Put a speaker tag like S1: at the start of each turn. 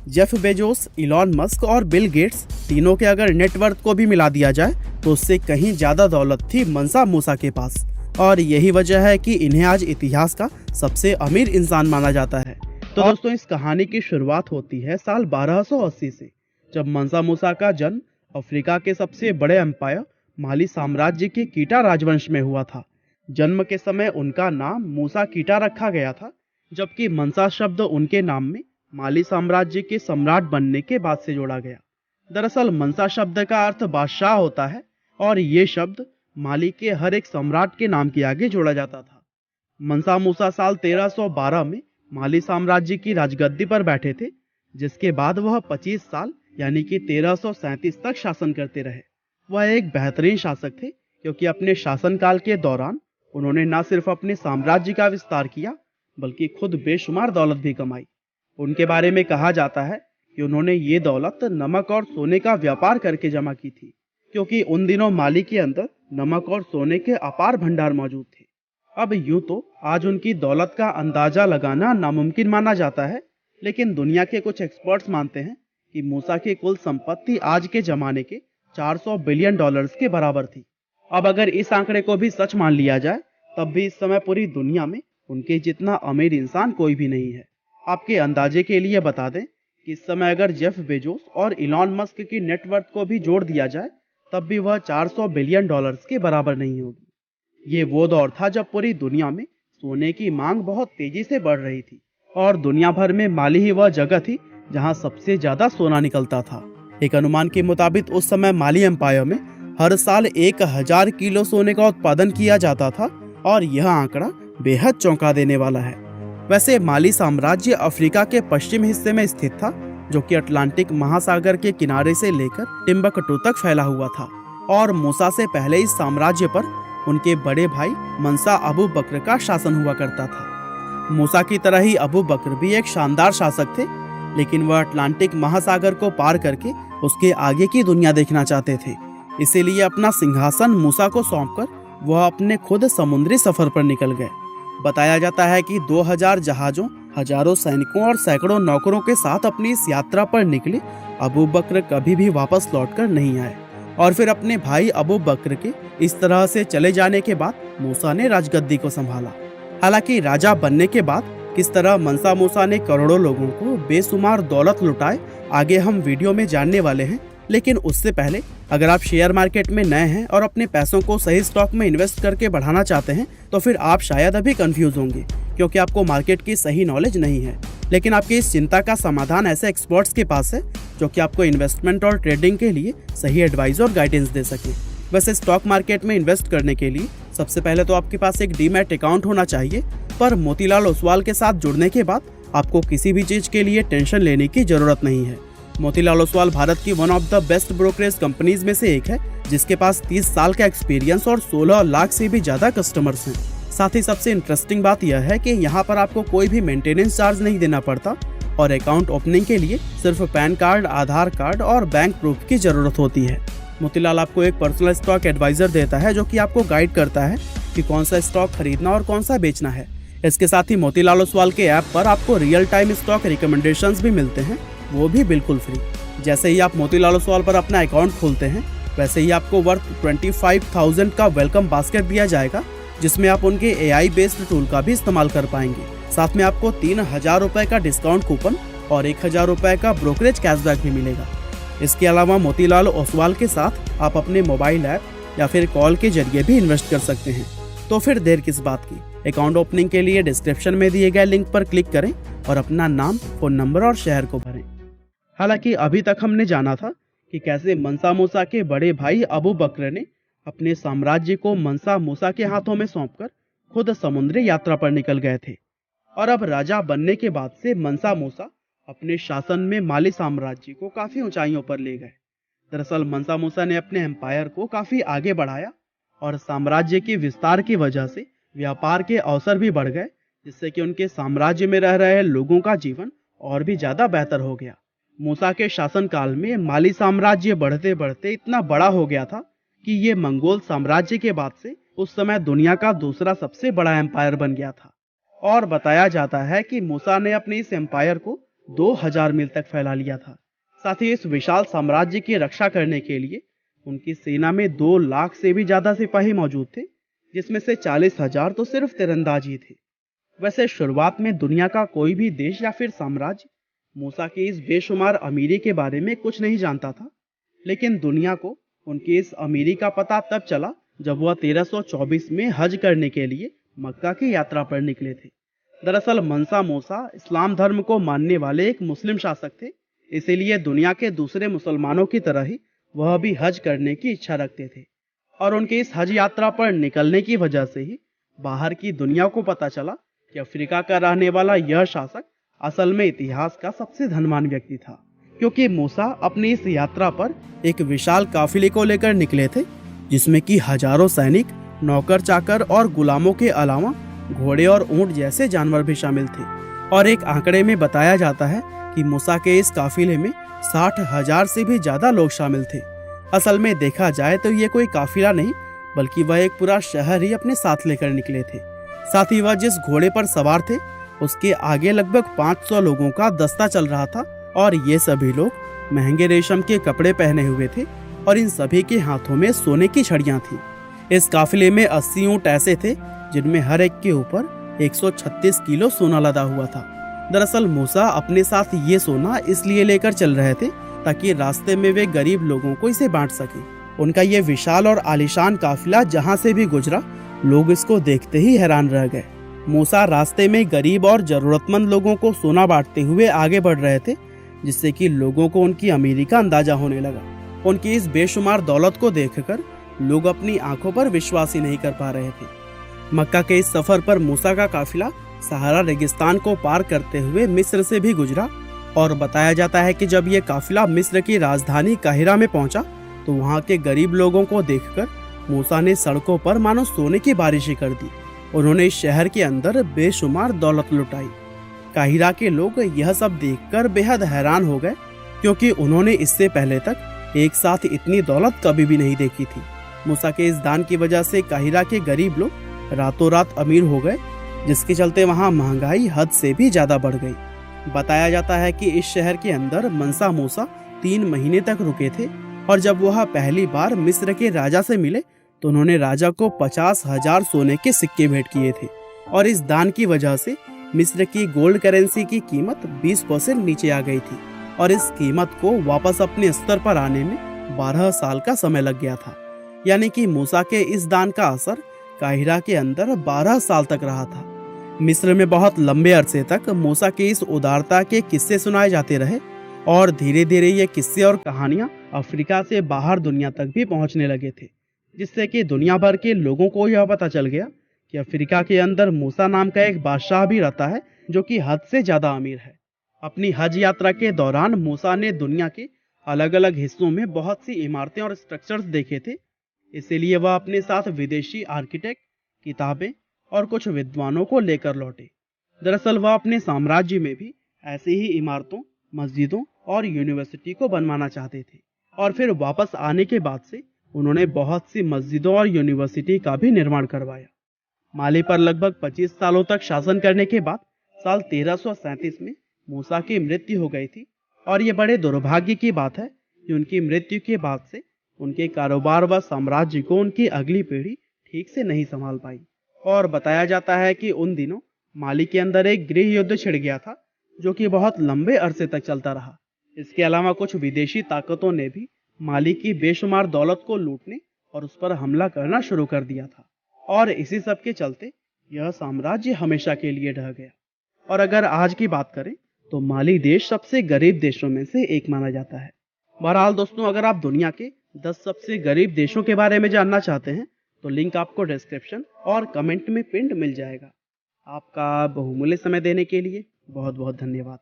S1: Jeff Bezos, Elon Musk और Bill Gates तीनों के अगर नेटवर्थ को भी मिला दिया जाए तो उससे कहीं ज्यादा दौलत थी मंसा मूसा के पास। और यही वजह है कि इन्हें आज इतिहास का सबसे अमीर इंसान माना जाता है। तो दोस्तों, इस कहानी की शुरुआत होती है साल 1280 से, जब मंसा मूसा का जन्म अफ्रीका के सबसे बड़े एम्पायर माली साम्राज्य के कीटा राजवंश में हुआ था। जन्म के समय उनका नाम मूसा कीटा रखा गया था, जबकि मंसा शब्द उनके नाम में माली साम्राज्य के सम्राट बनने के बाद से जोड़ा गया। दरअसल मंसा शब्द का अर्थ बादशाह होता है और ये शब्द माली के हर एक सम्राट के नाम के आगे जोड़ा जाता था। मंसा मूसा साल 1312 में माली साम्राज्य की राजगद्दी पर बैठे थे, जिसके बाद वह 25 साल यानी कि 1337 तक शासन करते रहे। वह एक बेहतरीन शासक थे, क्योंकि अपने शासनकाल के दौरान उन्होंने न सिर्फ अपने साम्राज्य का विस्तार किया, बल्कि खुद बेशुमार दौलत भी कमाई। उनके बारे में कहा जाता है कि उन्होंने ये दौलत नमक और सोने का व्यापार करके जमा की थी, क्योंकि उन दिनों माली के अंदर नमक और सोने के अपार भंडार मौजूद थे। अब यूं तो आज उनकी दौलत का अंदाजा लगाना नामुमकिन माना जाता है, लेकिन दुनिया के कुछ एक्सपर्ट्स मानते हैं कि मूसा की कुल संपत्ति आज के जमाने के 400 बिलियन डॉलर्स के बराबर थी। अब अगर इस आंकड़े को भी सच मान लिया जाए, तब भी इस समय पूरी दुनिया में उनके जितना अमीर इंसान कोई भी नहीं है। आपके अंदाजे के लिए बता दें कि इस समय अगर जेफ बेजोस और इलॉन मस्क की नेटवर्थ को भी जोड़ दिया जाए, तब भी वह 400 बिलियन डॉलर्स के बराबर नहीं होगी। ये वो दौर था जब पूरी दुनिया में सोने की मांग बहुत तेजी से बढ़ रही थी और दुनिया भर में माली ही वह जगह थी जहां सबसे ज्यादा सोना निकलता था। एक अनुमान के मुताबिक उस समय माली एम्पायर में हर साल 1000 किलो सोने का उत्पादन किया जाता था और यह आंकड़ा बेहद चौंका देने वाला है। वैसे माली साम्राज्य अफ्रीका के पश्चिम हिस्से में स्थित था, जो कि अटलांटिक महासागर के किनारे से लेकर टिम्बकटू तक फैला हुआ था। और मूसा से पहले इस साम्राज्य पर उनके बड़े भाई मंसा अबू बकर का शासन हुआ करता था। मूसा की तरह ही अबू बकर भी एक शानदार शासक थे, लेकिन वह अटलांटिक महासागर को पार करके उसके आगे की दुनिया देखना चाहते थे। इसीलिए अपना सिंहासन मूसा को सौंपकर वह अपने खुद समुद्री सफर पर निकल गए। बताया जाता है कि 2000 जहाजों, हजारों सैनिकों और सैकड़ों नौकरों के साथ अपनी इस यात्रा पर निकले अबू बकर कभी भी वापस लौटकर नहीं आए। और फिर अपने भाई अबू बकर के इस तरह से चले जाने के बाद मूसा ने राजगद्दी को संभाला। हालांकि राजा बनने के बाद किस तरह मंसा मूसा ने करोड़ों लोगों को बेशुमार दौलत लुटाए, आगे हम वीडियो में जानने वाले हैं। लेकिन उससे पहले अगर आप शेयर मार्केट में नए हैं और अपने पैसों को सही स्टॉक में इन्वेस्ट करके बढ़ाना चाहते हैं, तो फिर आप शायद अभी कंफ्यूज होंगे, क्योंकि आपको मार्केट की सही नॉलेज नहीं है। लेकिन आपकी इस चिंता का समाधान ऐसे एक्सपर्ट्स के पास है जो कि आपको इन्वेस्टमेंट और ट्रेडिंग के लिए सही एडवाइस और गाइडेंस दे सके। वैसे स्टॉक मार्केट में इन्वेस्ट करने के लिए सबसे पहले तो आपके पास एक डीमैट अकाउंट होना चाहिए, पर मोतीलाल ओसवाल के साथ जुड़ने के बाद आपको किसी भी चीज के लिए टेंशन लेने की जरूरत नहीं है। मोतीलाल ओसवाल भारत की one of the best brokerage companies में से एक है, जिसके पास 30 साल का एक्सपीरियंस और 16 लाख से भी ज्यादा कस्टमर्स हैं। साथ ही सबसे इंटरेस्टिंग बात यह है कि यहाँ पर आपको कोई भी मेंटेनेंस चार्ज नहीं देना पड़ता और अकाउंट ओपनिंग के लिए सिर्फ पैन कार्ड, आधार कार्ड और बैंक प्रूफ की जरूरत होती है। मोतीलाल आपको एक पर्सनल स्टॉक एडवाइजर देता है, जो कि आपको गाइड करता है कि कौन सा स्टॉक खरीदना और कौन सा बेचना है। इसके साथ ही मोतीलाल ओसवाल के ऐप पर आपको रियल टाइम स्टॉक रिकमेंडेशंस भी मिलते हैं, वो भी बिल्कुल फ्री। जैसे ही आप मोतीलाल ओसवाल पर अपना अकाउंट खोलते हैं, वैसे ही आपको वर्थ 25,000 का वेलकम बास्केट दिया जाएगा, जिसमें आप उनके AI बेस्ड टूल का भी इस्तेमाल कर पाएंगे। साथ में आपको 3000 रुपए का डिस्काउंट कूपन और 1000 रुपए का ब्रोकरेज कैशबैक भी मिलेगा। इसके अलावा मोतीलाल ओसवाल के साथ आप अपने मोबाइल ऐप या फिर कॉल के जरिए भी इन्वेस्ट कर सकते हैं। तो फिर देर किस बात की, अकाउंट ओपनिंग के लिए डिस्क्रिप्शन में दिए गए लिंक पर क्लिक करें और अपना नाम, फोन नंबर और शहर को भरें। हालांकि अभी तक हमने जाना था कि कैसे मंसा मूसा के बड़े भाई अबू बकर ने अपने साम्राज्य को मंसा मूसा के हाथों में सौंपकर खुद समुद्री यात्रा पर निकल गए थे। और अब राजा बनने के बाद से मंसा मूसा अपने शासन में माली साम्राज्य को काफी ऊंचाइयों पर ले गए। दरअसल मंसा मूसा ने अपने एम्पायर को काफी आगे बढ़ाया और साम्राज्य के विस्तार की वजह से व्यापार के अवसर भी बढ़ गए, जिससे कि उनके साम्राज्य में रह रहे लोगों का जीवन और भी ज्यादा बेहतर हो गया। मूसा के शासनकाल में माली साम्राज्य बढ़ते बढ़ते इतना बड़ा हो गया था कि ये मंगोल साम्राज्य के बाद से उस समय दुनिया का दूसरा सबसे बड़ा एम्पायर बन गया था। और बताया जाता है कि मूसा ने अपने इस एम्पायर को 2000 मील तक फैला लिया था। साथ ही इस विशाल साम्राज्य की रक्षा करने के लिए उनकी सेना में 2 लाख से भी ज्यादा सिपाही मौजूद थे, जिसमें से 40,000 तो सिर्फ तीरंदाज ही थे। वैसे शुरुआत में दुनिया का कोई भी देश या फिर साम्राज्य मूसा की इस बेशुमार अमीरी के बारे में कुछ नहीं जानता था, लेकिन दुनिया को उनकी इस अमीरी का पता तब चला जब वह 1324 में हज करने के लिए मक्का की यात्रा पर निकले थे। दरअसल मंसा मूसा इस्लाम धर्म को मानने वाले एक मुस्लिम शासक थे, इसीलिए दुनिया के दूसरे मुसलमानों की तरह ही वह भी हज करने की इच्छा रखते थे। और उनके इस हज यात्रा पर निकलने की वजह से ही बाहर की दुनिया को पता चला कि अफ्रीका का रहने वाला यह शासक असल में इतिहास का सबसे धनवान व्यक्ति था, क्योंकि मूसा अपनी इस यात्रा पर एक विशाल काफिले को लेकर निकले थे, जिसमें कि हजारों सैनिक, नौकर चाकर और गुलामों के अलावा घोड़े और ऊंट जैसे जानवर भी शामिल थे। और एक आंकड़े में बताया जाता है कि मूसा के इस काफिले में 60,000 से भी ज्यादा लोग शामिल थे। असल में देखा जाए तो ये कोई काफिला नहीं, बल्कि वह एक पूरा शहर ही अपने साथ लेकर निकले थे। साथ ही वह जिस घोड़े पर सवार थे उसके आगे लगभग 500 लोगों का दस्ता चल रहा था, और ये सभी लोग महंगे रेशम के कपड़े पहने हुए थे और इन सभी के हाथों में सोने की छड़ियां थी। इस काफिले में 80 ऊंट ऐसे थे जिनमें हर एक के ऊपर 136 किलो सोना लदा हुआ था। दरअसल मूसा अपने साथ ये सोना इसलिए लेकर चल रहे थे ताकि रास्ते में वे गरीब लोगों को इसे बांट सके। उनका ये विशाल और आलीशान काफिला जहाँ से भी गुजरा, लोग इसको देखते ही हैरान रह गए। मूसा रास्ते में गरीब और जरूरतमंद लोगों को सोना बांटते हुए आगे बढ़ रहे थे, जिससे कि लोगों को उनकी अमीरी का अंदाजा होने लगा। उनकी इस बेशुमार दौलत को देखकर लोग अपनी आंखों पर विश्वास ही नहीं कर पा रहे थे। मक्का के इस सफर पर मूसा का काफिला सहारा रेगिस्तान को पार करते हुए मिस्र से भी गुजरा, और बताया जाता है कि जब ये काफिला मिस्र की राजधानी काहिरा में पहुंचा तो वहां के गरीब लोगों को देखकर मूसा ने सड़कों पर मानो सोने की बारिश ही कर दी। उन्होंने इस शहर के अंदर बेशुमार दौलत लुटाई। काहिरा के लोग यह सब देखकर बेहद हैरान हो गए, क्योंकि उन्होंने इससे पहले तक एक साथ इतनी दौलत कभी भी नहीं देखी थी। मूसा के इस दान की वजह से काहिरा के गरीब लोग रातों रात अमीर हो गए, जिसके चलते वहां महंगाई हद से भी ज्यादा बढ़ गई। बताया जाता है कि इस शहर के अंदर मंसा मूसा 3 महीने तक रुके थे, और जब वह पहली बार मिस्र के राजा से मिले तो उन्होंने राजा को 50,000 सोने के सिक्के भेंट किए थे। और इस दान की वजह से मिस्र की गोल्ड करेंसी की कीमत 20% नीचे आ गई थी, और इस कीमत को वापस अपने स्तर पर आने में 12 साल का समय लग गया था। यानी कि मूसा के इस दान का असर काहिरा के अंदर 12 साल तक रहा था। मिस्र में बहुत लंबे अरसे तक मूसा की इस उदारता के किस्से सुनाए जाते रहे, और धीरे धीरे ये किस्से और कहानियां अफ्रीका से बाहर दुनिया तक भी पहुंचने लगे थे, जिससे कि दुनिया भर के लोगों को यह पता चल गया कि अफ्रीका के अंदर मूसा नाम का एक बादशाह भी रहता है जो कि हद से ज्यादा अमीर है। अपनी हज यात्रा के दौरान मूसा ने दुनिया के अलग अलग हिस्सों में बहुत सी इमारतें और स्ट्रक्चर्स देखे थे, इसीलिए वह अपने साथ विदेशी आर्किटेक्ट, किताबें और कुछ विद्वानों को लेकर लौटे। दरअसल वह अपने साम्राज्य में भी ऐसी ही इमारतों, मस्जिदों और यूनिवर्सिटी को बनवाना चाहते थे, और फिर वापस आने के बाद से उन्होंने बहुत सी मस्जिदों और यूनिवर्सिटी का भी निर्माण करवाया। माली पर लगभग 25 सालों तक शासन करने के बाद साल 1337 में मूसा की मृत्यु हो गई थी, और ये बड़े दुर्भाग्य की बात है कि उनकी मृत्यु के बाद से उनके कारोबार व साम्राज्य को उनकी अगली पीढ़ी ठीक से नहीं संभाल पाई। और बताया जाता है कि उन दिनों माली के अंदर एक गृह युद्ध छिड़ गया था, जो कि बहुत लंबे अरसे तक चलता रहा। इसके अलावा कुछ विदेशी ताकतों ने भी माली की बेशुमार दौलत को लूटने और उस पर हमला करना शुरू कर दिया था, और इसी सब के चलते यह साम्राज्य हमेशा के लिए ढह गया। और अगर आज की बात करें तो माली देश सबसे गरीब देशों में से एक माना जाता है। बहरहाल दोस्तों, अगर आप दुनिया के 10 सबसे गरीब देशों के बारे में जानना चाहते हैं तो लिंक आपको डिस्क्रिप्शन और कमेंट में पिंड मिल जाएगा। आपका बहुमूल्य समय देने के लिए बहुत बहुत धन्यवाद।